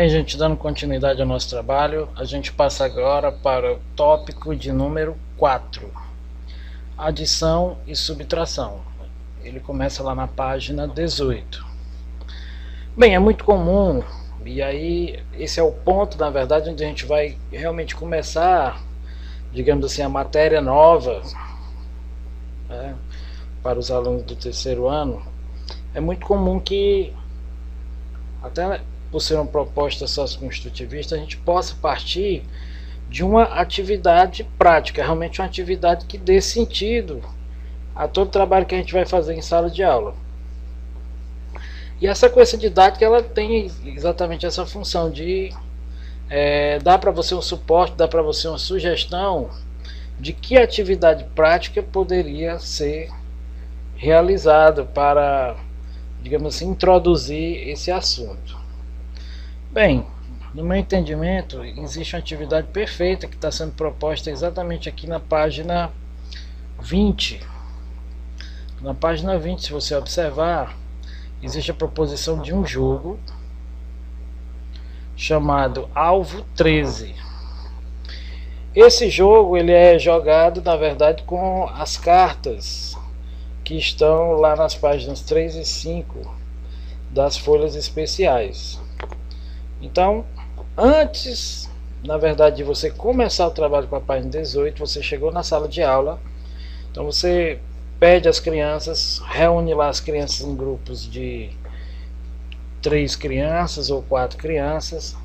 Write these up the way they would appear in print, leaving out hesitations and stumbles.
Bem, gente, dando continuidade ao nosso trabalho, a gente passa agora para o tópico de número 4, adição e subtração. Ele começa lá na página 18. Bem, é muito comum, e aí esse é o ponto, na verdade, onde a gente vai realmente começar, digamos assim, a matéria nova, né, para os alunos do terceiro ano. É muito comum que, até por ser uma proposta socioconstrutivista, a gente possa partir de uma atividade prática, realmente uma atividade que dê sentido a todo o trabalho que a gente vai fazer em sala de aula. E a sequência didática, ela tem exatamente essa função de dar para você um suporte, dar para você uma sugestão de que atividade prática poderia ser realizada para, digamos assim, introduzir esse assunto. Bem, no meu entendimento, existe uma atividade perfeita que está sendo proposta exatamente aqui na página 20. Na página 20, se você observar, existe a proposição de um jogo chamado Alvo 13. Esse jogo ele é jogado, na verdade, com as cartas que estão lá nas páginas 3 e 5 das folhas especiais. Então, antes, na verdade, de você começar o trabalho com a página 18, você chegou na sala de aula. Então você pede às crianças, reúne lá as crianças em grupos de 3 crianças ou 4 crianças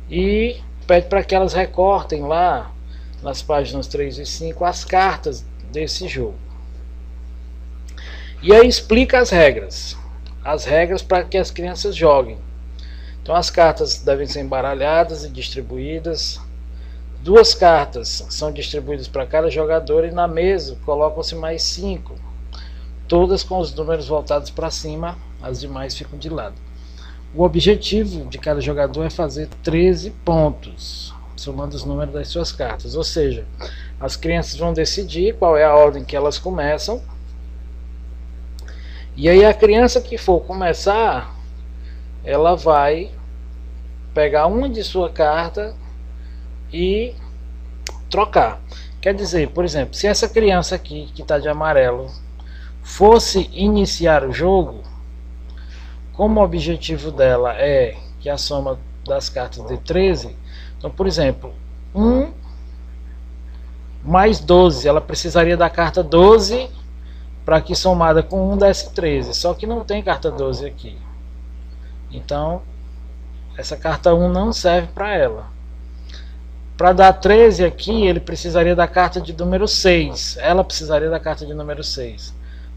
e pede para que elas recortem lá nas páginas 3 e 5 as cartas desse jogo. E aí explica as regras para que as crianças joguem. Então as cartas devem ser embaralhadas e distribuídas. 2 cartas são distribuídas para cada jogador e na mesa colocam-se mais 5, todas com os números voltados para cima, as demais ficam de lado. O objetivo de cada jogador é fazer 13 pontos, somando os números das suas cartas. Ou seja, as crianças vão decidir qual é a ordem que elas começam. E aí a criança que for começar, ela vai pegar uma de sua carta e trocar. Quer dizer, por exemplo, se essa criança aqui, que está de amarelo, fosse iniciar o jogo, como o objetivo dela é que a soma das cartas dê 13, então, por exemplo, 1 mais 12, ela precisaria da carta 12 para que somada com 1 desse 13, só que não tem carta 12 aqui. Então, essa carta 1 não serve para ela. Para dar 13 aqui, ele precisaria da carta de número 6. Ela precisaria da carta de número 6.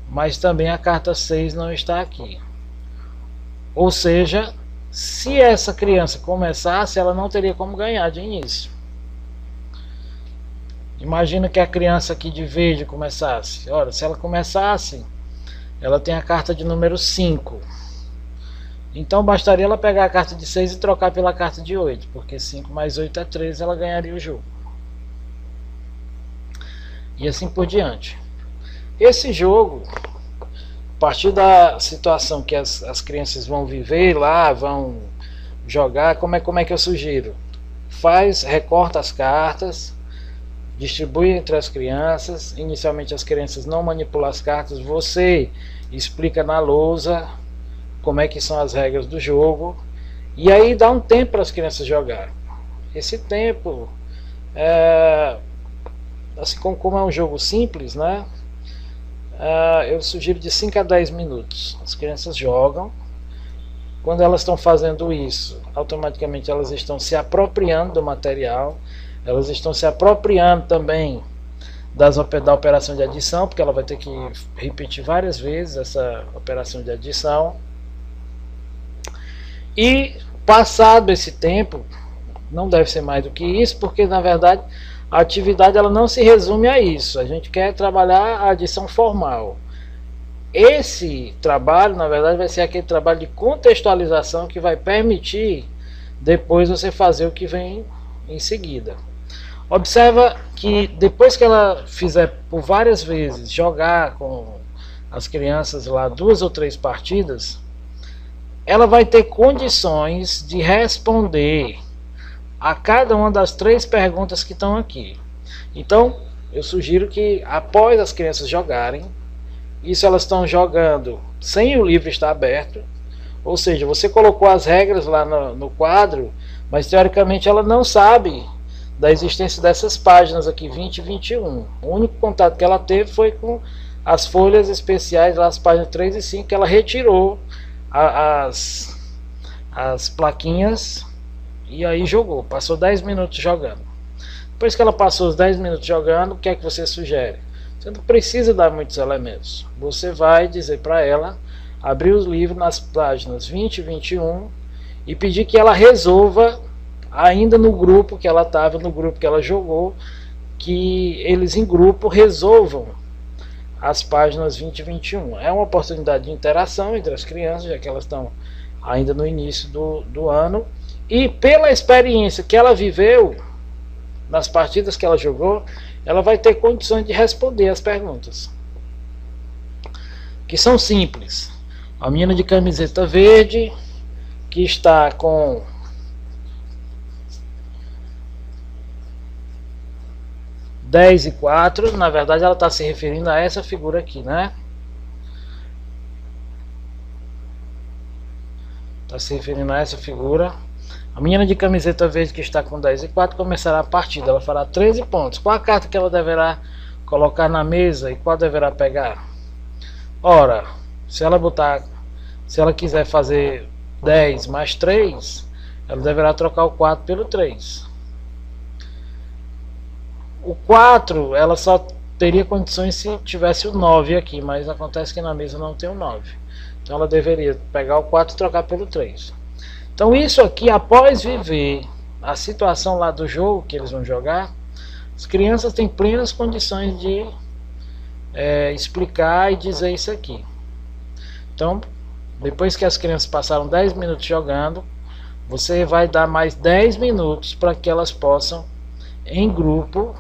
Mas também a carta 6 não está aqui. Ou seja, se essa criança começasse, ela não teria como ganhar de início. Imagina que a criança aqui de verde começasse. Ora, se ela começasse, ela tem a carta de número 5. Então bastaria ela pegar a carta de 6 e trocar pela carta de 8, porque 5 mais 8 é 13, ela ganharia o jogo. E assim por diante. Esse jogo, a partir da situação que as crianças vão viver lá, vão jogar, como é que eu sugiro? Recorta as cartas, distribui entre as crianças. Inicialmente as crianças não manipulam as cartas, você explica na lousa como é que são as regras do jogo, e aí dá um tempo para as crianças jogarem. Esse tempo, assim como é um jogo simples, né, eu sugiro de 5 a 10 minutos. As crianças jogam. Quando elas estão fazendo isso, automaticamente elas estão se apropriando do material, elas estão se apropriando também da operação de adição, porque ela vai ter que repetir várias vezes essa operação de adição. E passado esse tempo, não deve ser mais do que isso, porque na verdade a atividade ela não se resume a isso. A gente quer trabalhar a adição formal. Esse trabalho, na verdade, vai ser aquele trabalho de contextualização que vai permitir depois você fazer o que vem em seguida. Observa que depois que ela fizer por várias vezes, jogar com as crianças lá 2 ou 3 partidas, ela vai ter condições de responder a cada uma das 3 perguntas que estão aqui. Então, eu sugiro que após as crianças jogarem, isso elas estão jogando sem o livro estar aberto, ou seja, você colocou as regras lá no quadro, mas teoricamente ela não sabe da existência dessas páginas aqui, 20 e 21. O único contato que ela teve foi com as folhas especiais, lá as páginas 3 e 5, que ela retirou as plaquinhas e aí jogou, passou 10 minutos jogando. Depois que ela passou os 10 minutos jogando, o que é que você sugere? Você não precisa dar muitos elementos. Você vai dizer para ela abrir os livros nas páginas 20 e 21 e pedir que ela resolva, ainda no grupo que ela estava, no grupo que ela jogou, que eles em grupo resolvam as páginas 20 e 21. É uma oportunidade de interação entre as crianças, já que elas estão ainda no início do ano, e pela experiência que ela viveu nas partidas que ela jogou, ela vai ter condições de responder as perguntas, que são simples. A menina de camiseta verde, que está com 10 e 4, na verdade ela está se referindo a essa figura aqui, né? Está se referindo a essa figura. A menina de camiseta verde que está com 10 e 4 começará a partida. Ela fará 13 pontos. Qual a carta que ela deverá colocar na mesa e qual deverá pegar? Ora, se ela quiser fazer 10 mais 3, ela deverá trocar o 4 pelo 3. O 4 ela só teria condições se tivesse o 9 aqui, mas acontece que na mesa não tem o 9. Então ela deveria pegar o 4 e trocar pelo 3. Então isso aqui, após viver a situação lá do jogo que eles vão jogar, as crianças têm plenas condições de explicar e dizer isso aqui. Então, depois que as crianças passaram 10 minutos jogando, você vai dar mais 10 minutos para que elas possam, em grupo,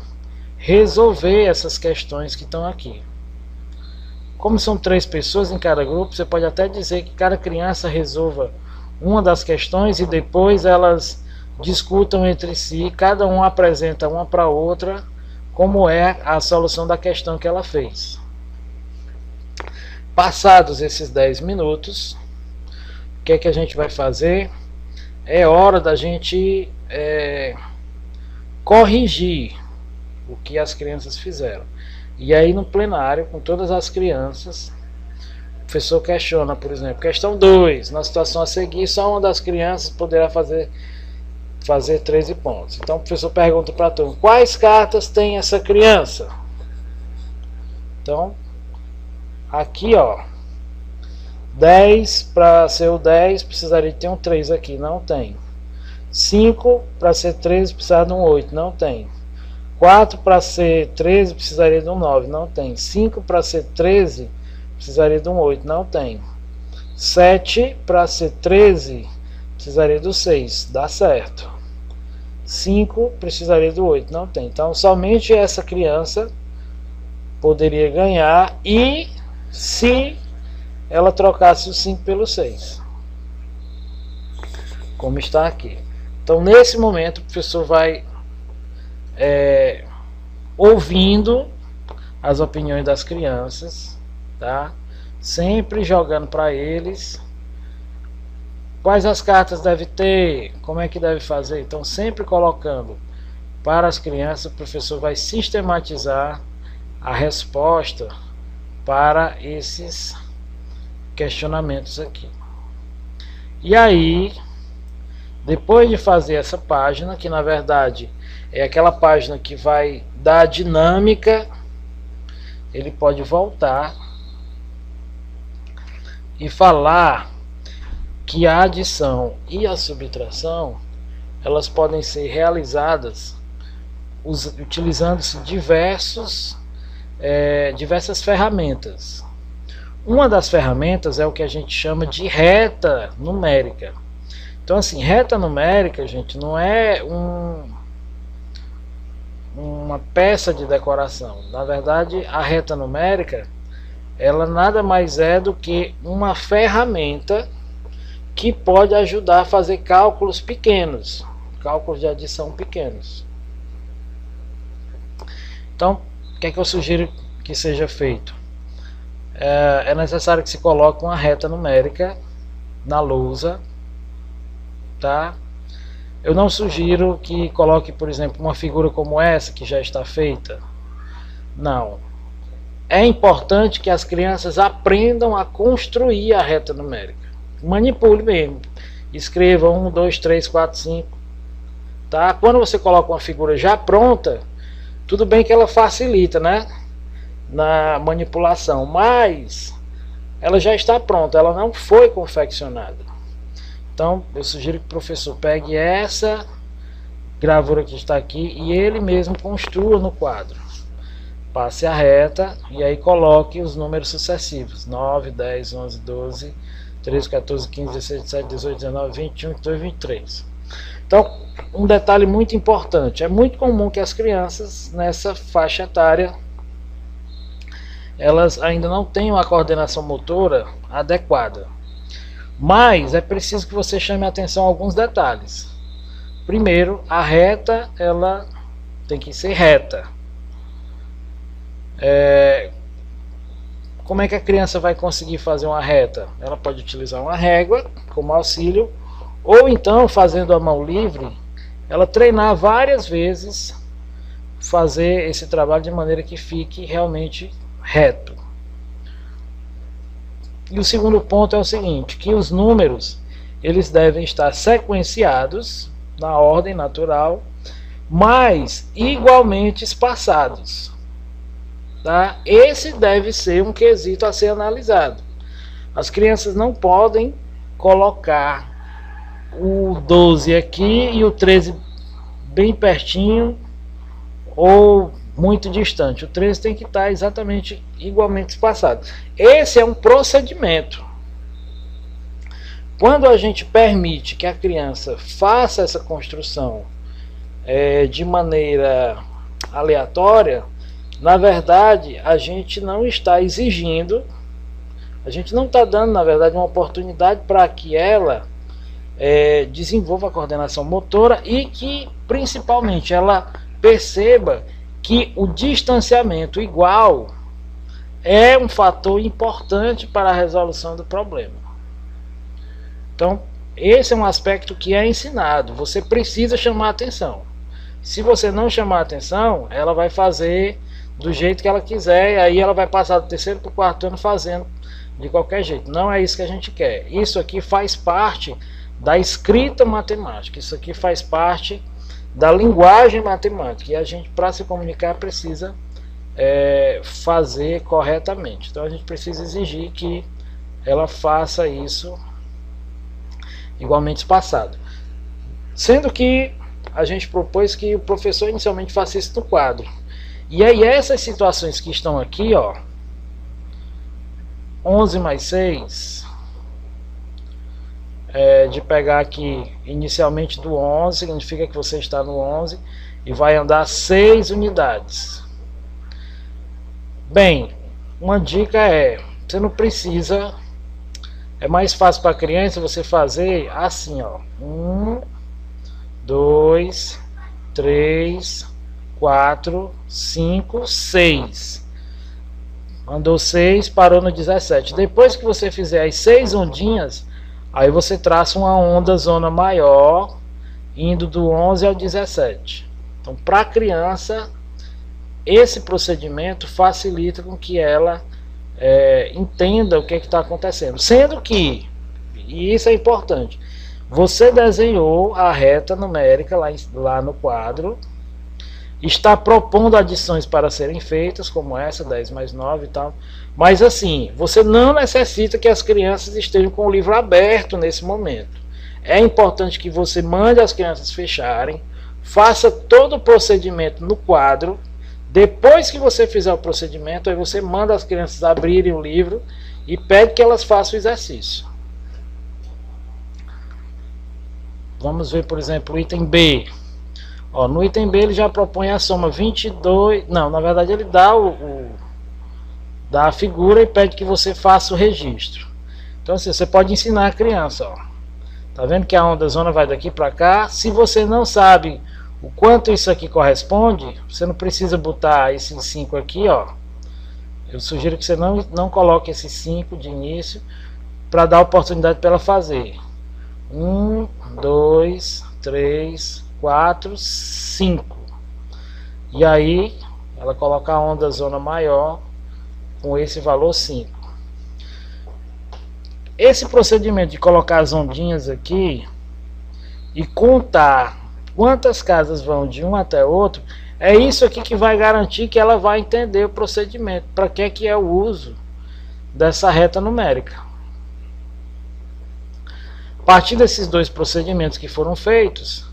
resolver essas questões que estão aqui. Como são 3 pessoas em cada grupo, você pode até dizer que cada criança resolva uma das questões e depois elas discutam entre si, cada um apresenta uma para outra como é a solução da questão que ela fez. Passados esses 10 minutos, o que é que a gente vai fazer? É hora da gente corrigir o que as crianças fizeram. E aí no plenário, com todas as crianças, o professor questiona, por exemplo, questão 2, na situação a seguir, só uma das crianças poderá fazer 13 pontos. Então o professor pergunta para a turma, quais cartas tem essa criança? Então, aqui ó, 10, para ser o 10, precisaria ter um 3 aqui, não tem. 5, para ser 13, precisaria de um 8, não tem. 4, para ser 13, precisaria de um 9, não tem. 5, para ser 13, precisaria de um 8, não tem. 7, para ser 13, precisaria do 6, dá certo. 5, precisaria do 8, não tem. Então, somente essa criança poderia ganhar, e se ela trocasse o 5 pelo 6, como está aqui. Então, nesse momento, o professor vai ouvindo as opiniões das crianças, tá? Sempre jogando para eles quais as cartas deve ter, como é que deve fazer. Então, sempre colocando para as crianças, o professor vai sistematizar a resposta para esses questionamentos aqui. E aí, depois de fazer essa página, que na verdade é aquela página que vai dar a dinâmica, ele pode voltar e falar que a adição e a subtração, elas podem ser realizadas utilizando-se diversas ferramentas. Uma das ferramentas é o que a gente chama de reta numérica. Então, assim, reta numérica, gente, não é uma peça de decoração. Na verdade, a reta numérica, ela nada mais é do que uma ferramenta que pode ajudar a fazer cálculos pequenos, cálculos de adição pequenos. Então, o que é que eu sugiro que seja feito? É necessário que se coloque uma reta numérica na lousa, tá? Eu não sugiro que coloque, por exemplo, uma figura como essa que já está feita. Não. É importante que as crianças aprendam a construir a reta numérica. Manipule mesmo. Escreva 1, 2, 3, 4, 5. Tá? Quando você coloca uma figura já pronta, tudo bem que ela facilita, né, na manipulação, mas ela já está pronta, ela não foi confeccionada. Então eu sugiro que o professor pegue essa gravura que está aqui e ele mesmo construa no quadro. Passe a reta e aí coloque os números sucessivos: 9, 10, 11, 12, 13, 14, 15, 16, 17, 18, 19, 21, 22, 23. Então, um detalhe muito importante: é muito comum que as crianças nessa faixa etária elas ainda não tenham a coordenação motora adequada. Mas é preciso que você chame a atenção a alguns detalhes. Primeiro, a reta ela tem que ser reta. Como é que a criança vai conseguir fazer uma reta? Ela pode utilizar uma régua como auxílio, ou então, fazendo a mão livre, ela treinar várias vezes, fazer esse trabalho de maneira que fique realmente reto. E o segundo ponto é o seguinte, que os números eles devem estar sequenciados na ordem natural, mas igualmente espaçados. Tá? Esse deve ser um quesito a ser analisado. As crianças não podem colocar o 12 aqui e o 13 bem pertinho ou muito distante. O 13 tem que estar exatamente igualmente espaçado. Esse é um procedimento. Quando a gente permite que a criança faça essa construção de maneira aleatória, na verdade a gente não está exigindo, a gente não está dando, na verdade, uma oportunidade para que ela desenvolva a coordenação motora e que, principalmente, ela perceba que o distanciamento igual é um fator importante para a resolução do problema. Então, esse é um aspecto que é ensinado. Você precisa chamar a atenção. Se você não chamar a atenção, ela vai fazer do jeito que ela quiser, e aí ela vai passar do terceiro para o quarto ano fazendo de qualquer jeito. Não é isso que a gente quer. Isso aqui faz parte da escrita matemática. Isso aqui faz parte da linguagem matemática, e a gente, para se comunicar, precisa fazer corretamente. Então a gente precisa exigir que ela faça isso igualmente espaçado, sendo que a gente propôs que o professor inicialmente faça isso no quadro. E aí essas situações que estão aqui, ó, 11 mais 6, de pegar aqui inicialmente do 11, significa que você está no 11 e vai andar 6 unidades. Bem, uma dica você não precisa, é mais fácil para a criança você fazer assim, ó, 1, 2, 3, 4, 5, 6. Andou 6, parou no 17. Depois que você fizer as 6 ondinhas, aí você traça uma onda zona maior, indo do 11 ao 17. Então, para a criança, esse procedimento facilita com que ela entenda o que está acontecendo. Sendo que, e isso é importante, você desenhou a reta numérica lá no quadro, está propondo adições para serem feitas, como essa, 10 mais 9 e tal. Mas assim, você não necessita que as crianças estejam com o livro aberto nesse momento. É importante que você mande as crianças fecharem, faça todo o procedimento no quadro. Depois que você fizer o procedimento, aí você manda as crianças abrirem o livro e pede que elas façam o exercício. Vamos ver, por exemplo, o item B. Ó, no item B ele já propõe a soma 22... Não, na verdade ele dá dá a figura e pede que você faça o registro. Então assim, você pode ensinar a criança, ó. Tá vendo que a onda zona vai daqui para cá? Se você não sabe o quanto isso aqui corresponde, você não precisa botar esses 5 aqui, ó. Eu sugiro que você não coloque esses 5 de início, para dar oportunidade para ela fazer. 1, 2, 3, 4, 5. E aí ela coloca a onda zona maior com esse valor 5. Esse procedimento de colocar as ondinhas aqui e contar quantas casas vão de um até outro, é isso aqui que vai garantir que ela vai entender o procedimento, para que é o uso dessa reta numérica. A partir desses dois procedimentos que foram feitos,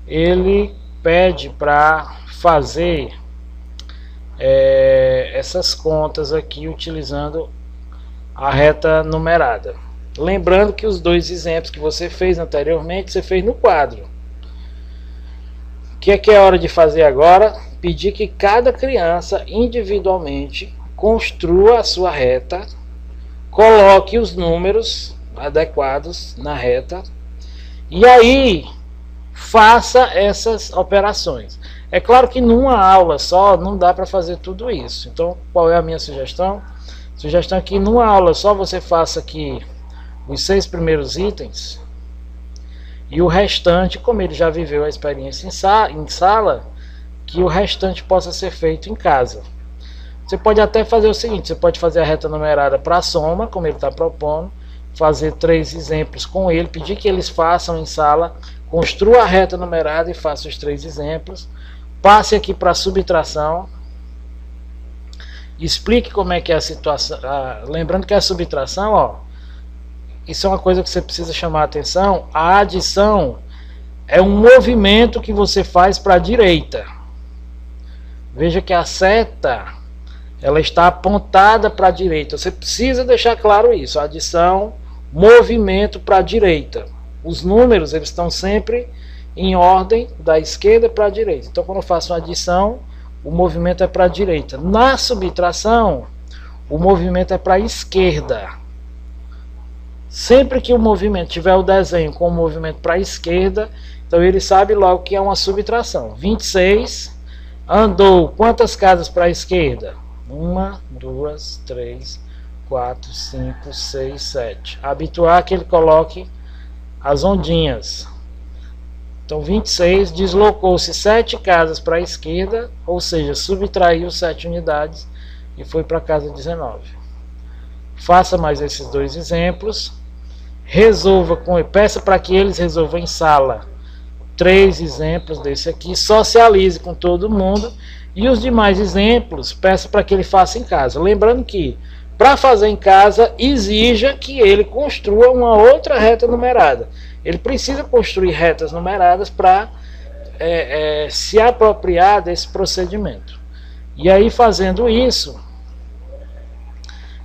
ele pede para fazer essas contas aqui utilizando a reta numerada. Lembrando que os dois exemplos que você fez anteriormente, você fez no quadro. O que é hora de fazer agora? Pedir que cada criança individualmente construa a sua reta, coloque os números adequados na reta e aí faça essas operações. É claro que numa aula só não dá para fazer tudo isso. Então, qual é a minha sugestão? Sugestão é que numa aula só você faça aqui os 6 primeiros itens e o restante, como ele já viveu a experiência em sala, que o restante possa ser feito em casa. Você pode até fazer o seguinte, você pode fazer a reta numerada para a soma, como ele está propondo, fazer 3 exemplos com ele, pedir que eles façam em sala, construa a reta numerada e faça os 3 exemplos, passe aqui para a subtração, explique como é que é a situação, lembrando que a subtração, ó, isso é uma coisa que você precisa chamar a atenção, a adição é um movimento que você faz para a direita. Veja que a seta, ela está apontada para a direita, você precisa deixar claro isso, a adição, movimento para a direita. Os números, eles estão sempre em ordem da esquerda para a direita. Então, quando eu faço uma adição, o movimento é para a direita. Na subtração, o movimento é para a esquerda. Sempre que o movimento tiver o desenho com o movimento para a esquerda, então ele sabe logo que é uma subtração. 26 andou quantas casas para a esquerda? 1, 2, 3, 4, 5, 6, 7. Habituar que ele coloque as ondinhas. Então 26 deslocou-se 7 casas para a esquerda, ou seja, subtraiu 7 unidades e foi para a casa 19. Faça mais esses 2 exemplos. Resolva peça para que eles resolvam em sala 3 exemplos desse aqui, socialize com todo mundo e os demais exemplos peça para que ele faça em casa. Lembrando que para fazer em casa exija que ele construa uma outra reta numerada. Ele precisa construir retas numeradas para se apropriar desse procedimento. E aí, fazendo isso,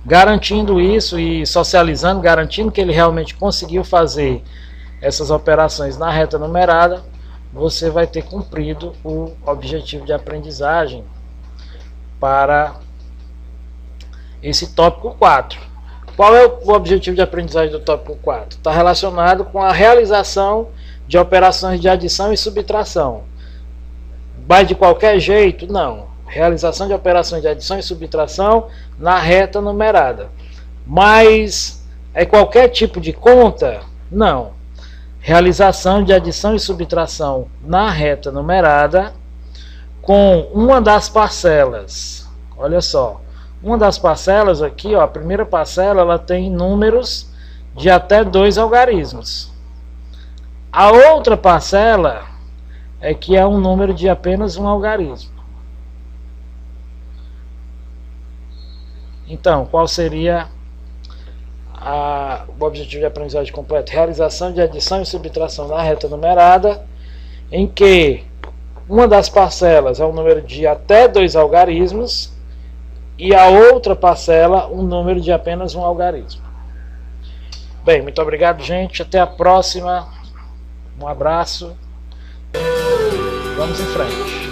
garantindo isso e socializando, garantindo que ele realmente conseguiu fazer essas operações na reta numerada, você vai ter cumprido o objetivo de aprendizagem para esse tópico 4. Qual é o objetivo de aprendizagem do tópico 4? Está relacionado com a realização de operações de adição e subtração. Vai de qualquer jeito? Não. Realização de operações de adição e subtração na reta numerada. Mas é qualquer tipo de conta? Não. Realização de adição e subtração na reta numerada com uma das parcelas. Olha só. Uma das parcelas aqui, ó, a primeira parcela, ela tem números de até 2 algarismos. A outra parcela é que é um número de apenas um algarismo. Então, qual seria o objetivo de aprendizagem completo? Realização de adição e subtração na reta numerada, em que uma das parcelas é um número de até 2 algarismos e a outra parcela um número de apenas um algarismo. Bem, muito obrigado, gente. Até a próxima. Um abraço. Vamos em frente.